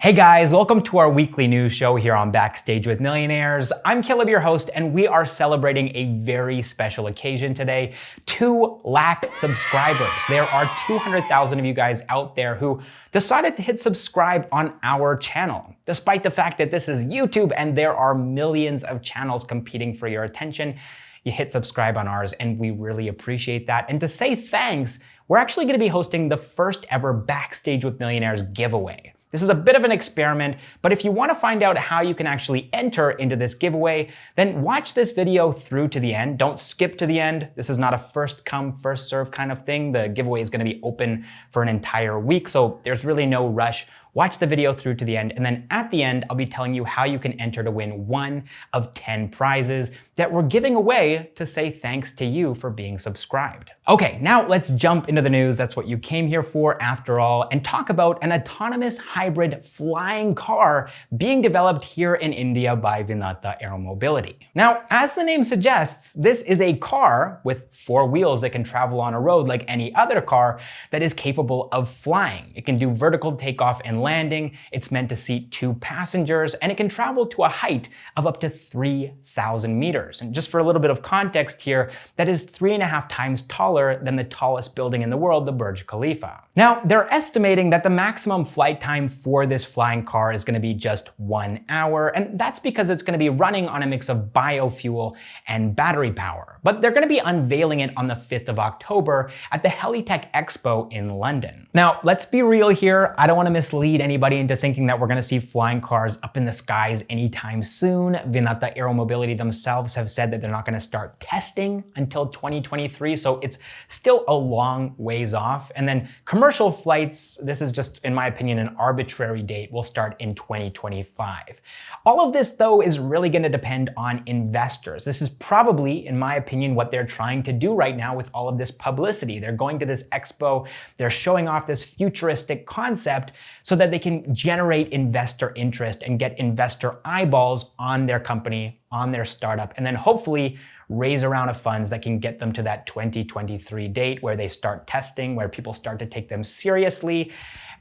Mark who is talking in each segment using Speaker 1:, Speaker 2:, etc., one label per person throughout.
Speaker 1: Hey guys, welcome to our weekly news show here on Backstage with Millionaires. I'm Caleb, your host, and we are celebrating a very special occasion today. 2 lakh subscribers. There are 200,000 of you guys out there who decided to hit subscribe on our channel. Despite the fact that this is YouTube and there are millions of channels competing for your attention, you hit subscribe on ours, and we really appreciate that. And to say thanks, we're actually going to be hosting the first ever Backstage with Millionaires giveaway. This is a bit of an experiment, but if you want to find out how you can actually enter into this giveaway, then watch this video through to the end. Don't skip to the end. This is not a first come, first serve kind of thing. The giveaway is going to be open for an entire week, so there's really no rush. Watch the video through to the end, and then at the end, I'll be telling you how you can enter to win 1 of 10 prizes that we're giving away to say thanks to you for being subscribed. Okay, now let's jump into the news. That's what you came here for after all, and talk about an autonomous hybrid flying car being developed here in India by Vinata Aeromobility. Now, as the name suggests, this is a car with 4 wheels that can travel on a road like any other car that is capable of flying. It can do vertical takeoff and landing, it's meant to seat 2 passengers, and it can travel to a height of up to 3,000 meters. And just for a little bit of context here, that is 3.5 times taller than the tallest building in the world, the Burj Khalifa. Now, they're estimating that the maximum flight time for this flying car is going to be just 1 hour, and that's because it's going to be running on a mix of biofuel and battery power. But they're going to be unveiling it on the 5th of October at the Helitech Expo in London. Now, let's be real here. I don't want to mislead anybody into thinking that we're going to see flying cars up in the skies anytime soon. Vinata Aeromobility themselves have said that they're not going to start testing until 2023, so it's still a long ways off. And then commercial flights, this is just, in my opinion, an arbitrary date, will start in 2025. All of this, though, is really going to depend on investors. This is probably, in my opinion, what they're trying to do right now with all of this publicity. They're going to this expo, they're showing off this futuristic concept so that they can generate investor interest and get investor eyeballs on their company, on their startup, and then hopefully raise a round of funds that can get them to that 2023 date where they start testing, where people start to take them seriously.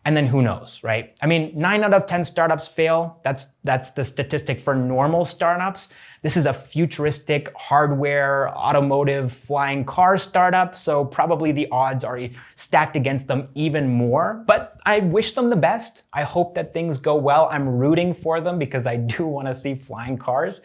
Speaker 1: And then who knows, right? I mean, 9 out of 10 startups fail. That's the statistic for normal startups. This is a futuristic hardware, automotive, flying car startup, so probably the odds are stacked against them even more. But I wish them the best. I hope that things go well. I'm rooting for them because I do want to see flying cars,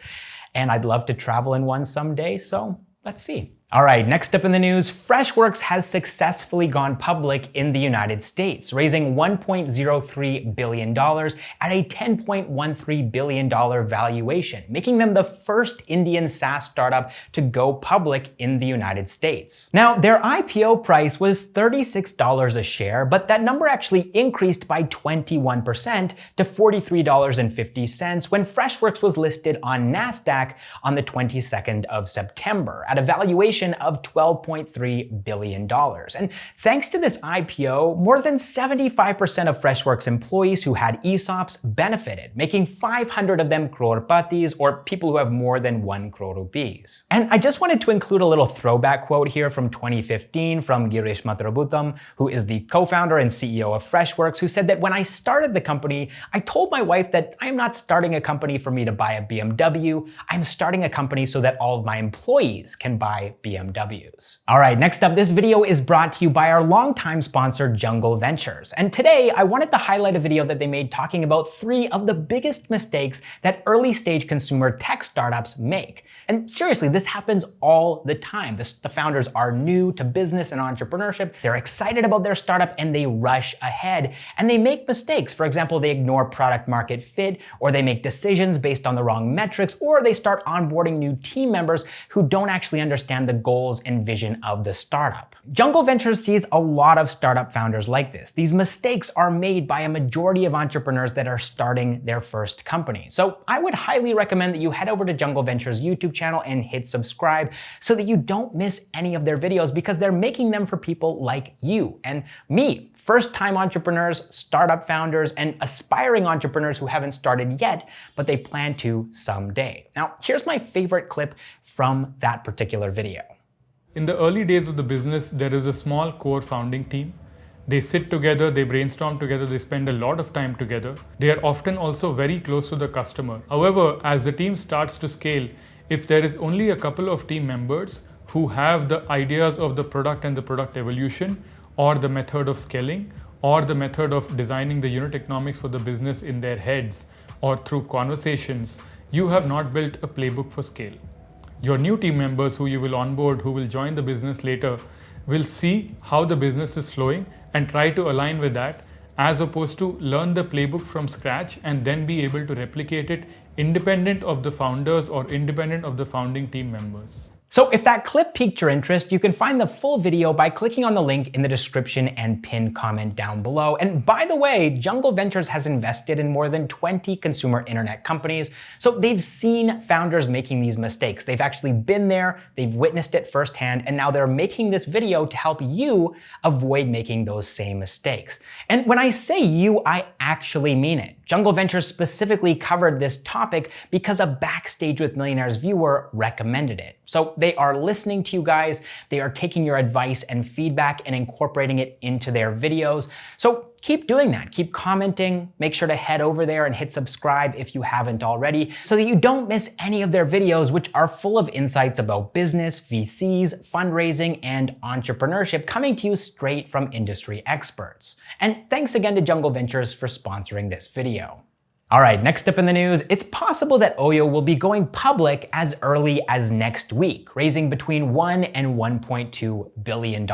Speaker 1: and I'd love to travel in one someday, so let's see. All right, next up in the news, Freshworks has successfully gone public in the United States, raising $1.03 billion at a $10.13 billion valuation, making them the first Indian SaaS startup to go public in the United States. Now, their IPO price was $36 a share, but that number actually increased by 21% to $43.50 when Freshworks was listed on NASDAQ on the 22nd of September at a valuation of $12.3 billion. And thanks to this IPO, more than 75% of Freshworks employees who had ESOPs benefited, making 500 of them crorepatis, or people who have more than 1 crore rupees. And I just wanted to include a little throwback quote here from 2015 from Girish Matrabhutam, who is the co-founder and CEO of Freshworks, who said that when I started the company, I told my wife that I'm not starting a company for me to buy a BMW, I'm starting a company so that all of my employees can buy BMWs. All right, next up, this video is brought to you by our longtime sponsor, Jungle Ventures. And today, I wanted to highlight a video that they made talking about 3 of the biggest mistakes that early stage consumer tech startups make. And seriously, this happens all the time. The founders are new to business and entrepreneurship. They're excited about their startup and they rush ahead and they make mistakes. For example, they ignore product market fit, or they make decisions based on the wrong metrics, or they start onboarding new team members who don't actually understand the goals and vision of the startup. Jungle Ventures sees a lot of startup founders like this. These mistakes are made by a majority of entrepreneurs that are starting their first company. So I would highly recommend that you head over to Jungle Ventures YouTube channel and hit subscribe so that you don't miss any of their videos, because they're making them for people like you and me, first-time entrepreneurs, startup founders, and aspiring entrepreneurs who haven't started yet, but they plan to someday. Now, here's my favorite clip from that particular video.
Speaker 2: In the early days of the business, there is a small core founding team. They sit together, they brainstorm together, they spend a lot of time together. They are often also very close to the customer. However, as the team starts to scale, if there is only a couple of team members who have the ideas of the product and the product evolution, or the method of scaling, or the method of designing the unit economics for the business in their heads, or through conversations, you have not built a playbook for scale. Your new team members who you will onboard, who will join the business later, will see how the business is flowing and try to align with that, as opposed to learn the playbook from scratch and then be able to replicate it independent of the founders or independent of the founding team members.
Speaker 1: So if that clip piqued your interest, you can find the full video by clicking on the link in the description and pinned comment down below. And by the way, Jungle Ventures has invested in more than 20 consumer internet companies, so they've seen founders making these mistakes. They've actually been there, they've witnessed it firsthand, and now they're making this video to help you avoid making those same mistakes. And when I say you, I actually mean it. Jungle Ventures specifically covered this topic because a Backstage with Millionaires viewer recommended it. So they are listening to you guys, they are taking your advice and feedback and incorporating it into their videos. So keep doing that, keep commenting, make sure to head over there and hit subscribe if you haven't already, so that you don't miss any of their videos, which are full of insights about business, VCs, fundraising, and entrepreneurship coming to you straight from industry experts. And thanks again to Jungle Ventures for sponsoring this video. All right, next up in the news, it's possible that Oyo will be going public as early as next week, raising between $1 and $1.2 billion.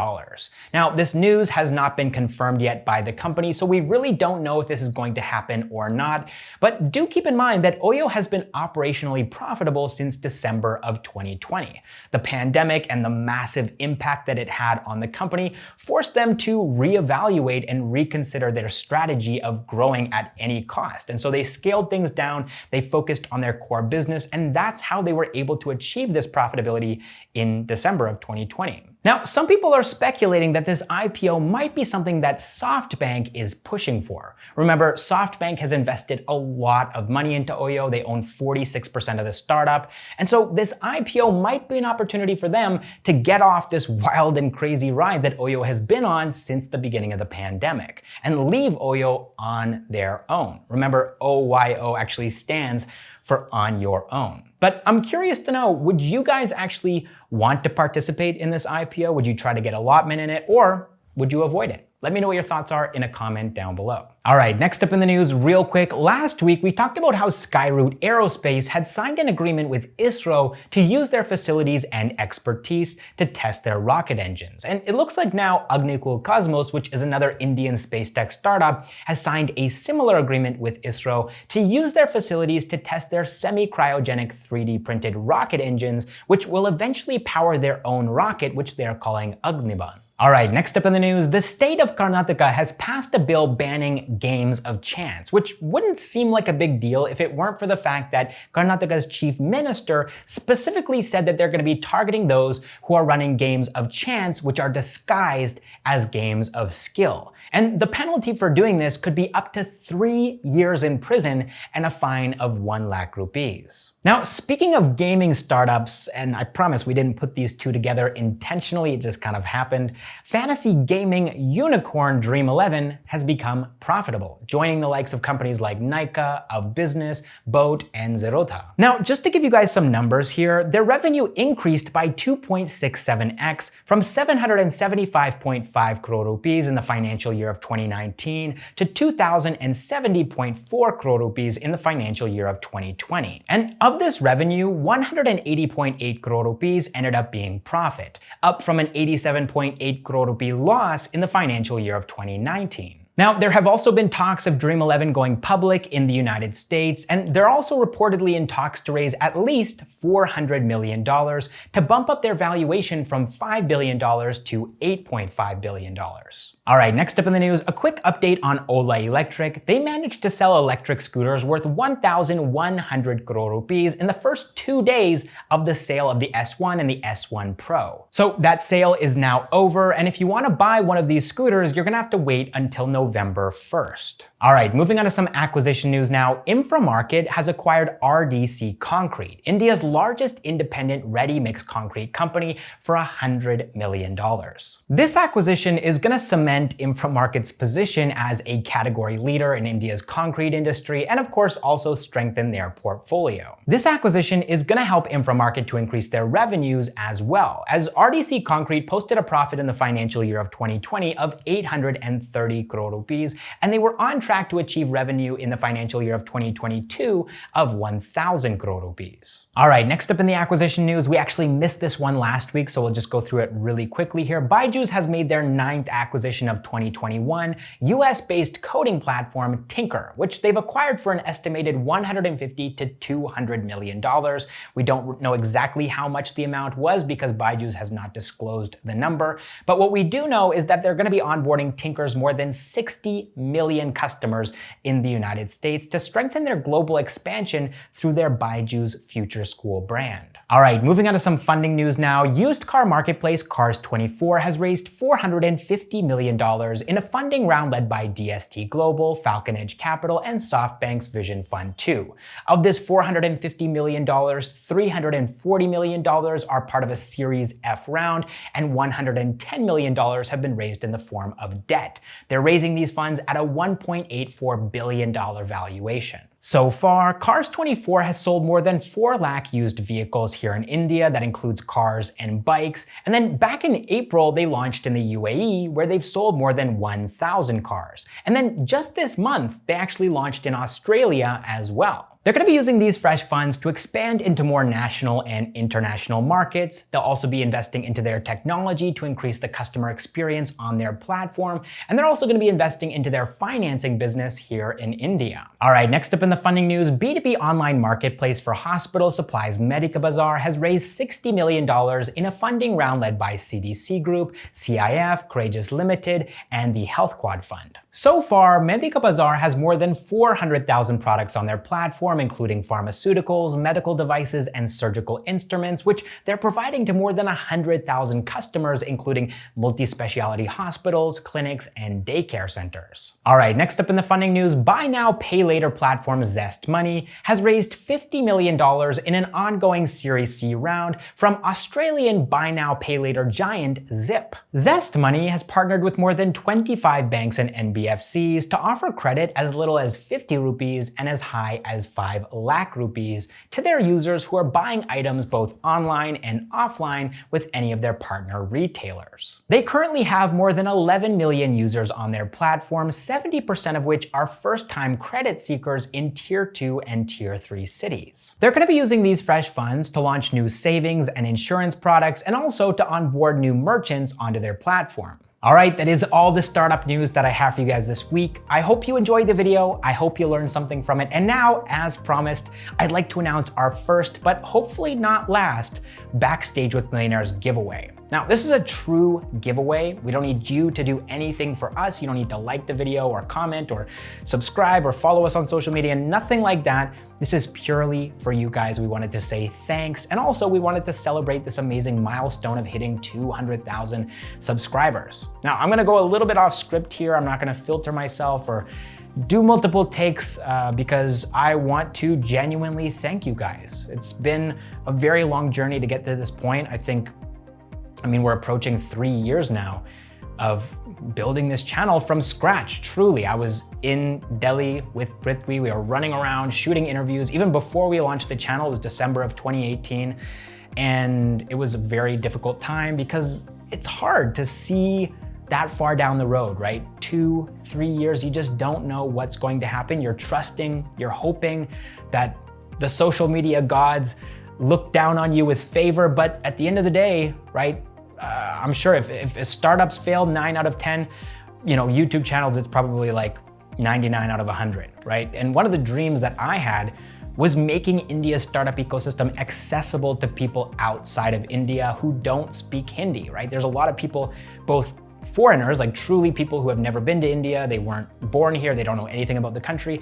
Speaker 1: Now, this news has not been confirmed yet by the company, so we really don't know if this is going to happen or not. But do keep in mind that Oyo has been operationally profitable since December of 2020. The pandemic and the massive impact that it had on the company forced them to reevaluate and reconsider their strategy of growing at any cost. And so they scaled things down, they focused on their core business, and that's how they were able to achieve this profitability in December of 2020. Now, some people are speculating that this IPO might be something that SoftBank is pushing for. Remember, SoftBank has invested a lot of money into Oyo. They own 46% of the startup. And so this IPO might be an opportunity for them to get off this wild and crazy ride that Oyo has been on since the beginning of the pandemic and leave Oyo on their own. Remember, OYO actually stands for on your own. But I'm curious to know, would you guys actually want to participate in this IPO? Would you try to get allotment in it, or would you avoid it? Let me know what your thoughts are in a comment down below. All right, next up in the news real quick. Last week, we talked about how Skyroot Aerospace had signed an agreement with ISRO to use their facilities and expertise to test their rocket engines. And it looks like now Agnikul Cosmos, which is another Indian space tech startup, has signed a similar agreement with ISRO to use their facilities to test their semi-cryogenic 3D printed rocket engines, which will eventually power their own rocket, which they're calling Agniban. All right, next up in the news, the state of Karnataka has passed a bill banning games of chance, which wouldn't seem like a big deal if it weren't for the fact that Karnataka's chief minister specifically said that they're going to be targeting those who are running games of chance, which are disguised as games of skill. And the penalty for doing this could be up to 3 years in prison and a fine of 1 lakh rupees. Now, speaking of gaming startups, and I promise we didn't put these two together intentionally, it just kind of happened, fantasy gaming unicorn Dream11 has become profitable, joining the likes of companies like Nykaa, Of Business, Boat, and Zerota. Now, just to give you guys some numbers here, their revenue increased by 2.67x from 775.5 crore rupees in the financial year of 2019 to 2,070.4 crore rupees in the financial year of 2020. And of this revenue, 180.8 crore rupees ended up being profit, up from an 87.8 crore rupee loss in the financial year of 2019. Now, there have also been talks of Dream11 going public in the United States, and they're also reportedly in talks to raise at least $400 million to bump up their valuation from $5 billion to $8.5 billion. All right, next up in the news, a quick update on Ola Electric. They managed to sell electric scooters worth 1,100 crore rupees in the first 2 days of the sale of the S1 and the S1 Pro. So that sale is now over, and if you want to buy one of these scooters, you're gonna have to wait until November 1st. All right, moving on to some acquisition news now. Infra.Market has acquired RDC Concrete, India's largest independent ready-mix concrete company, for $100 million. This acquisition is going to cement Infra.Market's position as a category leader in India's concrete industry and of course also strengthen their portfolio. This acquisition is going to help Infra.Market to increase their revenues as well, as RDC Concrete posted a profit in the financial year of 2020 of 830 crore rupees, and they were on track to achieve revenue in the financial year of 2022 of 1,000 crore rupees. All right, next up in the acquisition news, we actually missed this one last week, so we'll just go through it really quickly here. Byju has made their 9th acquisition of 2021, US-based coding platform Tynker, which they've acquired for an estimated $150 to $200 million. We don't know exactly how much the amount was because Byju has not disclosed the number, but what we do know is that they're going to be onboarding Tynker's more than 60 million customers in the United States to strengthen their global expansion through their Byju's Future School brand. All right, moving on to some funding news now. Used car marketplace Cars24 has raised $450 million in a funding round led by DST Global, Falcon Edge Capital, and SoftBank's Vision Fund 2. Of this $450 million, $340 million are part of a Series F round, and $110 million have been raised in the form of debt. They're raising these funds at a $1.84 billion valuation. So far, Cars24 has sold more than 4 lakh used vehicles here in India. That includes cars and bikes. And then back in April, they launched in the UAE, where they've sold more than 1,000 cars. And then just this month, they actually launched in Australia as well. They're going to be using these fresh funds to expand into more national and international markets. They'll also be investing into their technology to increase the customer experience on their platform. And they're also going to be investing into their financing business here in India. All right, next up in the funding news, B2B online marketplace for hospital supplies Medikabazaar has raised $60 million in a funding round led by CDC Group, CIF, Courageous Limited, and the Health Quad Fund. So far, Medikabazaar has more than 400,000 products on their platform, including pharmaceuticals, medical devices, and surgical instruments, which they're providing to more than 100,000 customers, including multi-specialty hospitals, clinics, and daycare centers. All right, next up in the funding news, buy now, pay later platform ZestMoney has raised $50 million in an ongoing Series C round from Australian buy now, pay later giant Zip. ZestMoney has partnered with more than 25 banks and NBFCs to offer credit as little as 50 rupees and as high as 5 lakh rupees to their users who are buying items both online and offline with any of their partner retailers. They currently have more than 11 million users on their platform, 70% of which are first-time credit seekers in Tier 2 and Tier 3 cities. They're going to be using these fresh funds to launch new savings and insurance products and also to onboard new merchants onto their platform. All right, that is all the startup news that I have for you guys this week. I hope you enjoyed the video. I hope you learned something from it. And now, as promised, I'd like to announce our first, but hopefully not last, Backstage with Millionaires giveaway. Now, this is a true giveaway. We don't need you to do anything for us. You don't need to like the video or comment or subscribe or follow us on social media, nothing like that. This is purely for you guys. We wanted to say thanks. And also we wanted to celebrate this amazing milestone of hitting 200,000 subscribers. Now, I'm gonna go a little bit off script here. I'm not gonna filter myself or do multiple takes because I want to genuinely thank you guys. It's been a very long journey to get to this point. I mean, we're approaching 3 years now of building this channel from scratch, truly. I was in Delhi with Prithvi. We were running around, shooting interviews. Even before we launched the channel, it was December of 2018. And it was a very difficult time because it's hard to see that far down the road, right? 2, 3 years, you just don't know what's going to happen. You're trusting, you're hoping that the social media gods look down on you with favor, but at the end of the day, right? I'm sure if startups fail 9 out of 10, YouTube channels, it's probably like 99 out of 100, right? And one of the dreams that I had was making India's startup ecosystem accessible to people outside of India who don't speak Hindi, right? There's a lot of people, both foreigners, like truly people who have never been to India, they weren't born here, they don't know anything about the country.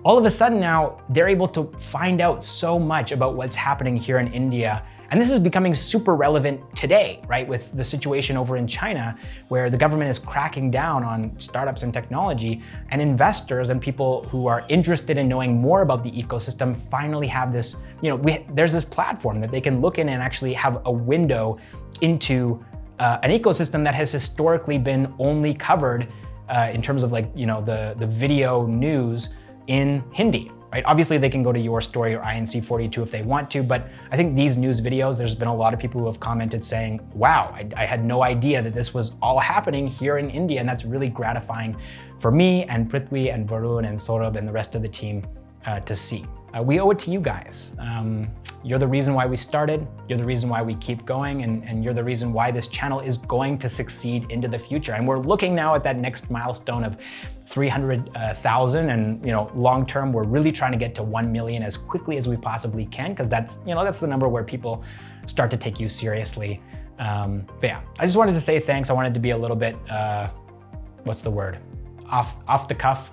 Speaker 1: All of a sudden now, they're able to find out so much about what's happening here in India, And this is becoming super relevant today, right? With the situation over in China, where the government is cracking down on startups and technology, and investors and people who are interested in knowing more about the ecosystem finally have this, there's this platform that they can look in and actually have a window into an ecosystem that has historically been only covered in terms of the video news in Hindi. Right? Obviously, they can go to Your Story or INC42 if they want to, but I think these news videos, there's been a lot of people who have commented saying, wow, I had no idea that this was all happening here in India, and that's really gratifying for me and Prithvi and Varun and Saurabh and the rest of the team to see. We owe it to you guys. You're the reason why we started, you're the reason why we keep going, and you're the reason why this channel is going to succeed into the future. And we're looking now at that next milestone of 300,000, and long term, we're really trying to get to 1 million as quickly as we possibly can, because that's the number where people start to take you seriously. But yeah, I just wanted to say thanks. I wanted to be a little bit, what's the word? Off the cuff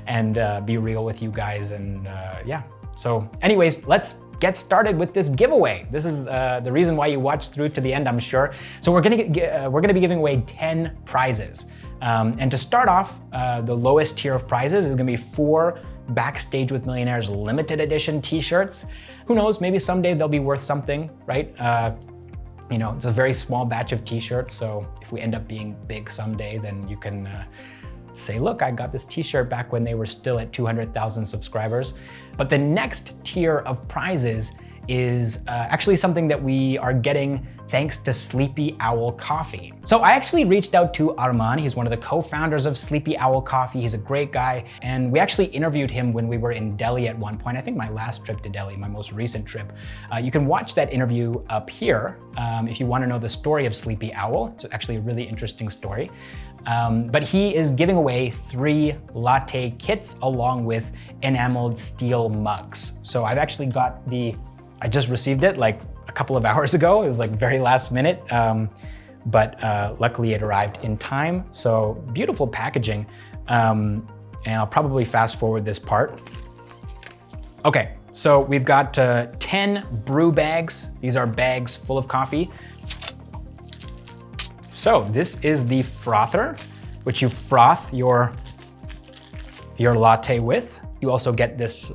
Speaker 1: and be real with you guys, and yeah. So anyways, let's get started with this giveaway. This is the reason why you watched through to the end, I'm sure. So we're gonna be giving away 10 prizes. And to start off, the lowest tier of prizes is gonna be 4 Backstage with Millionaires limited edition t-shirts. Who knows, maybe someday they'll be worth something, right? It's a very small batch of t-shirts, so if we end up being big someday, then you can say, look, I got this t-shirt back when they were still at 200,000 subscribers. But the next tier of prizes is actually something that we are getting thanks to Sleepy Owl Coffee. So I actually reached out to Arman. He's one of the co-founders of Sleepy Owl Coffee. He's a great guy. And we actually interviewed him when we were in Delhi at one point. I think my last trip to Delhi, my most recent trip. You can watch that interview up here if you want to know the story of Sleepy Owl. It's actually a really interesting story. But he is giving away 3 latte kits along with enameled steel mugs. So I've actually got I just received it like a couple of hours ago. It was like very last minute, but luckily it arrived in time. So beautiful packaging. And I'll probably fast forward this part. Okay, so we've got 10 brew bags. These are bags full of coffee. So this is the frother, which you froth your latte with. You also get this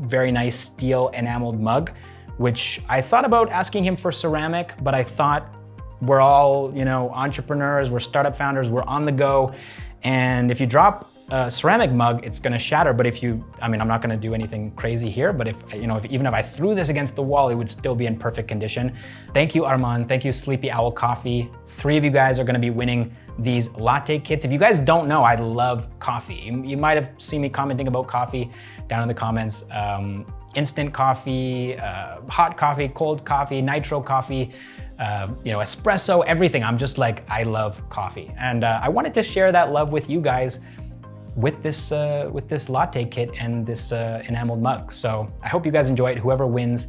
Speaker 1: very nice steel enameled mug, which I thought about asking him for ceramic, but I thought we're all, entrepreneurs, we're startup founders, we're on the go. And if you drop a ceramic mug, it's gonna shatter. But I'm not gonna do anything crazy here, but even if I threw this against the wall, it would still be in perfect condition. Thank you, Arman. Thank you, Sleepy Owl Coffee. 3 of you guys are gonna be winning these latte kits. If you guys don't know, I love coffee. You might have seen me commenting about coffee down in the comments. Instant coffee, hot coffee, cold coffee, nitro coffee, espresso, everything. I'm just like, I love coffee. And I wanted to share that love with you guys with this latte kit and this enameled mug. So I hope you guys enjoy it. Whoever wins,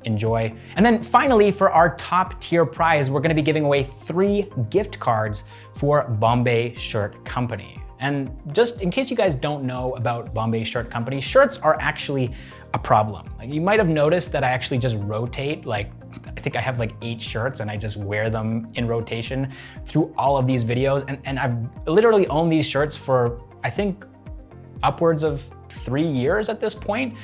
Speaker 1: enjoy. And then finally, for our top tier prize, we're gonna be giving away 3 gift cards for Bombay Shirt Company. And just in case you guys don't know about Bombay Shirt Company, shirts are actually a problem. You might have noticed that I actually just rotate, I think I have 8 shirts and I just wear them in rotation through all of these videos. And I've literally owned these shirts for, I think, upwards of 3 years at this point,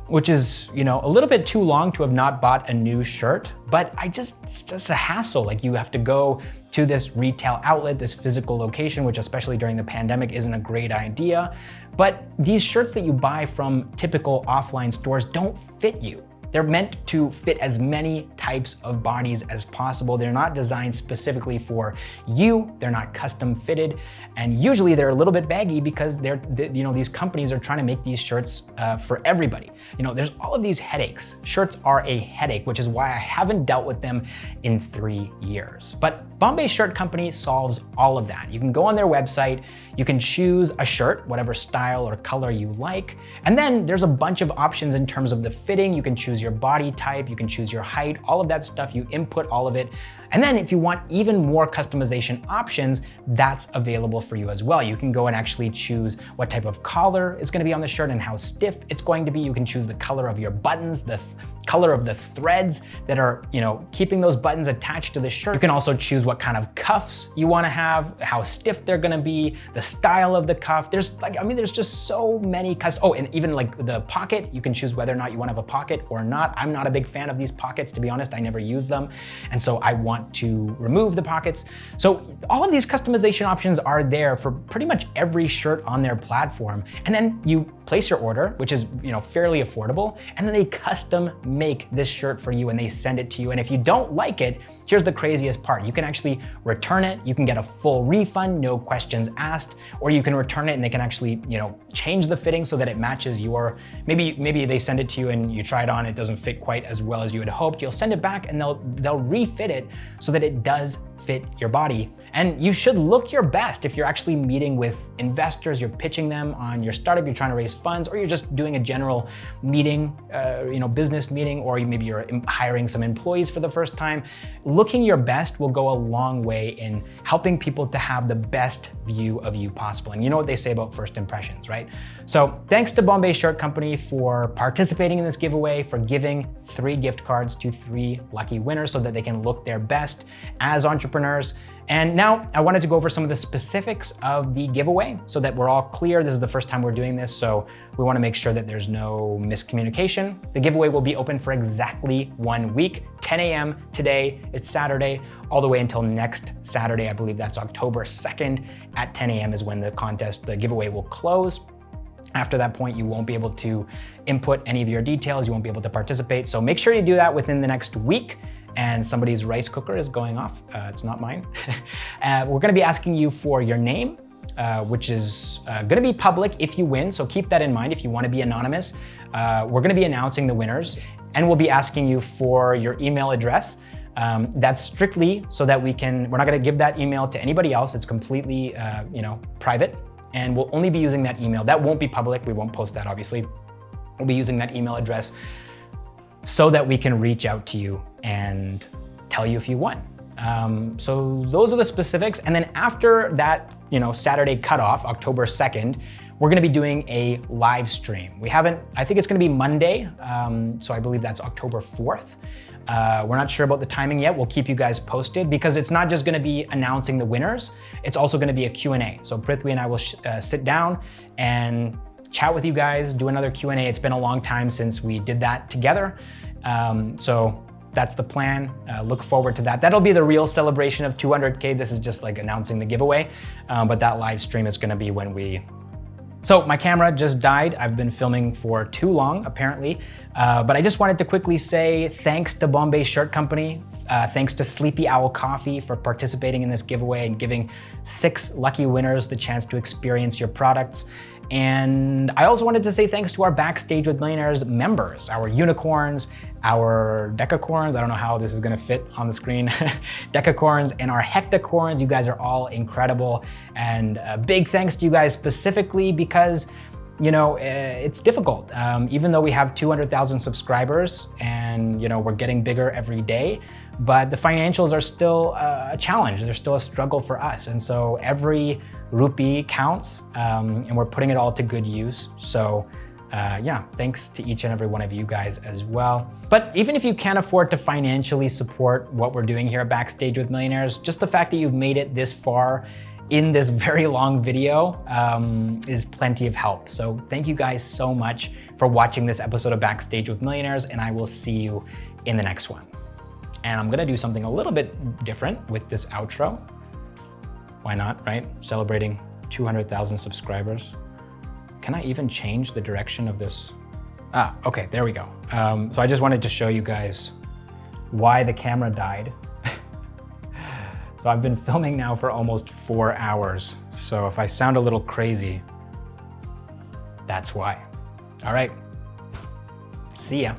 Speaker 1: which is, a little bit too long to have not bought a new shirt, but it's just a hassle. You have to go to this retail outlet, this physical location, which especially during the pandemic isn't a great idea. But these shirts that you buy from typical offline stores don't fit you. They're meant to fit as many types of bodies as possible. They're not designed specifically for you. They're not custom fitted. And usually they're a little bit baggy because these companies are trying to make these shirts for everybody. There's all of these headaches. Shirts are a headache, which is why I haven't dealt with them in 3 years. But Bombay Shirt Company solves all of that. You can go on their website, you can choose a shirt, whatever style or color you like. And then there's a bunch of options in terms of the fitting. You can choose your body type, you can choose your height, all of that stuff. You input all of it, And then if you want even more customization options, that's available for you as well. You can go and actually choose what type of collar is gonna be on the shirt and how stiff it's going to be. You can choose the color of your buttons, the color of the threads that are, keeping those buttons attached to the shirt. You can also choose what kind of cuffs you wanna have, how stiff they're gonna be, the style of the cuff. There's just so many and even like the pocket, you can choose whether or not you wanna have a pocket or not. I'm not a big fan of these pockets, to be honest. I never use them. And so I want to remove the pockets. So all of these customization options are there for pretty much every shirt on their platform. And then you place your order, which is fairly affordable, and then they custom make this shirt for you and they send it to you. And if you don't like it, here's the craziest part. You can actually return it. You can get a full refund, no questions asked, or you can return it and they can actually, change the fitting so that it matches your, maybe they send it to you and you try it on, it doesn't fit quite as well as you had hoped. You'll send it back and they'll refit it so that it does fit your body. And you should look your best if you're actually meeting with investors, you're pitching them on your startup, you're trying to raise funds, or you're just doing a general meeting, business meeting, or maybe you're hiring some employees for the first time. Looking your best will go a long way in helping people to have the best view of you possible. And you know what they say about first impressions, right? So thanks to Bombay Shirt Company for participating in this giveaway, for giving 3 gift cards to 3 lucky winners so that they can look their best as entrepreneurs. And now I wanted to go over some of the specifics of the giveaway so that we're all clear. This is the first time we're doing this, so we want to make sure that there's no miscommunication. The giveaway will be open for exactly 1 week, 10 a.m. today, it's Saturday, all the way until next Saturday. I believe that's October 2nd at 10 a.m. is when the giveaway will close. After that point, you won't be able to input any of your details, you won't be able to participate. So make sure you do that within the next week. And somebody's rice cooker is going off. It's not mine. We're gonna be asking you for your name, which is gonna be public if you win. So keep that in mind if you wanna be anonymous. We're gonna be announcing the winners and we'll be asking you for your email address. That's strictly so that we're not gonna give that email to anybody else. It's completely private, and we'll only be using that email. That won't be public, we won't post that obviously. We'll be using that email address so that we can reach out to you and tell you if you won. So those are the specifics. And then after that, Saturday cutoff, October 2nd, we're gonna be doing a live stream. I think it's gonna be Monday. So I believe that's October 4th. We're not sure about the timing yet. We'll keep you guys posted because it's not just gonna be announcing the winners. It's also gonna be a Q&A. So Prithvi and I will sit down and chat with you guys, do another Q&A. It's been a long time since we did that together. So that's the plan. Look forward to that. That'll be the real celebration of 200K. This is just like announcing the giveaway. But that live stream is gonna be when So my camera just died. I've been filming for too long, apparently. But I just wanted to quickly say thanks to Bombay Shirt Company. Thanks to Sleepy Owl Coffee for participating in this giveaway and giving 6 lucky winners the chance to experience your products. And I also wanted to say thanks to our Backstage with Millionaires members, our unicorns, our decacorns, I don't know how this is gonna fit on the screen, decacorns and our hectacorns. You guys are all incredible. And a big thanks to you guys specifically because it's difficult. Even though we have 200,000 subscribers and we're getting bigger every day, but the financials are still a challenge. They're still a struggle for us. And so every rupee counts and we're putting it all to good use. So thanks to each and every one of you guys as well. But even if you can't afford to financially support what we're doing here at Backstage with Millionaires, just the fact that you've made it this far in this very long video is plenty of help. So thank you guys so much for watching this episode of Backstage with Millionaires, and I will see you in the next one. And I'm gonna do something a little bit different with this outro. Why not, right? Celebrating 200,000 subscribers. Can I even change the direction of this? Okay, there we go. So I just wanted to show you guys why the camera died. So I've been filming now for almost 4 hours. So if I sound a little crazy, that's why. All right, see ya.